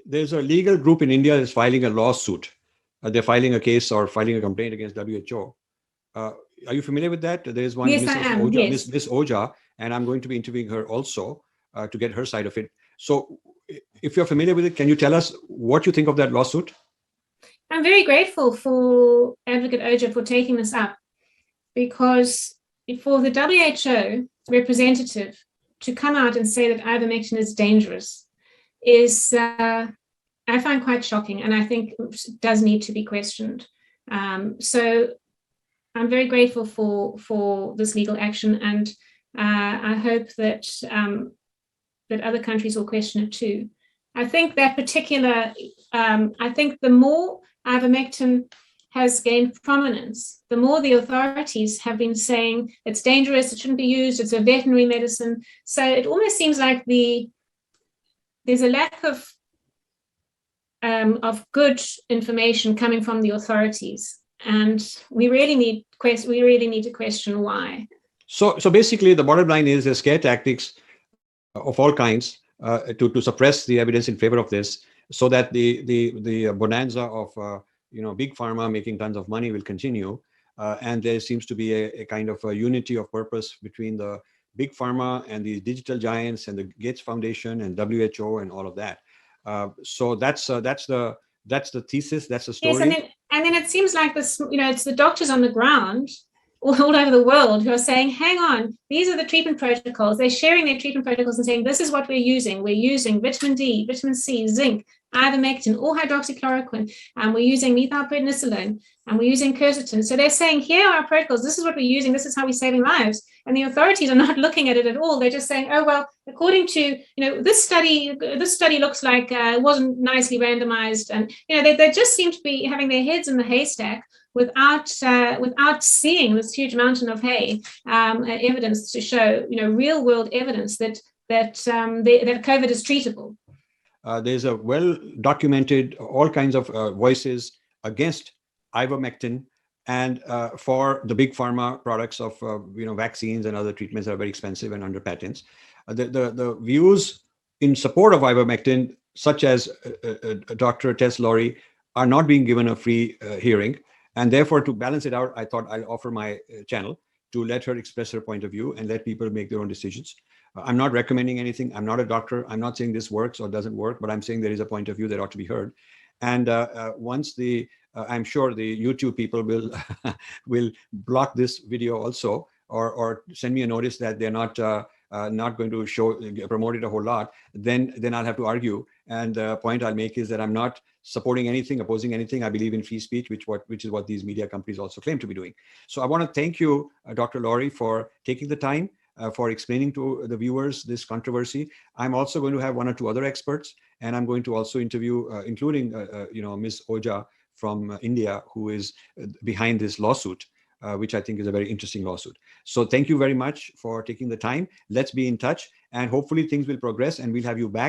there's a legal group in India that's filing a lawsuit. They're filing a case or filing a complaint against WHO. Are you familiar with that? There is one, Yes, Mrs. I am. Ojha, Yes. Miss Ojha, and I'm going to be interviewing her also to get her side of it. So if you're familiar with it, can you tell us what you think of that lawsuit? I'm very grateful for Advocate Ojha for taking this up, because for the WHO representative to come out and say that ivermectin is dangerous is, I find quite shocking, and I think does need to be questioned. So I'm very grateful for this legal action, and I hope that that other countries will question it too. I think that particular, I think the more ivermectin has gained prominence, the more the authorities have been saying it's dangerous, it shouldn't be used, it's a veterinary medicine. So it almost seems like there's a lack of good information coming from the authorities, and we really need to question why. So basically, the bottom line is there's scare tactics of all kinds to suppress the evidence in favor of this, so that the bonanza of big pharma making tons of money will continue, and there seems to be a kind of a unity of purpose between the big pharma and the digital giants and the Gates Foundation and WHO and all of that. So that's the thesis, that's the story. Yes, and then it seems like this, it's the doctors on the ground all over the world who are saying, hang on, these are the treatment protocols. They're sharing their treatment protocols and saying, this is what we're using. We're using vitamin D, vitamin C, zinc, ivermectin, or hydroxychloroquine, and we're using methylprednisolone, and we're using quercetin. So they're saying, here are our protocols. This is what we're using. This is how we're saving lives. And the authorities are not looking at it at all. They're just saying, oh, well, according to, this study looks like it wasn't nicely randomized. And, they just seem to be having their heads in the haystack without seeing this huge mountain of evidence to show, real world evidence that COVID is treatable. There's a well-documented all kinds of voices against ivermectin and for the big pharma products of vaccines and other treatments that are very expensive and under patents. The views in support of ivermectin, such as Dr. Tess Lauri, are not being given a free hearing. And therefore, to balance it out, I thought I'll offer my channel to let her express her point of view and let people make their own decisions. I'm not recommending anything. I'm not a doctor. I'm not saying this works or doesn't work, but I'm saying there is a point of view that ought to be heard. And once I'm sure the YouTube people will will block this video also, or send me a notice that they're not going to promote it a whole lot, then I'll have to argue. And the point I'll make is that I'm not supporting anything, opposing anything. I believe in free speech, which is what these media companies also claim to be doing. So I want to thank you, Dr. Lauri, for taking the time, for explaining to the viewers this controversy. I'm also going to have one or two other experts, and I'm going to also interview, including Ms. Ojha from India, who is behind this lawsuit, which I think is a very interesting lawsuit. So thank you very much for taking the time. Let's be in touch, and hopefully things will progress and we'll have you back.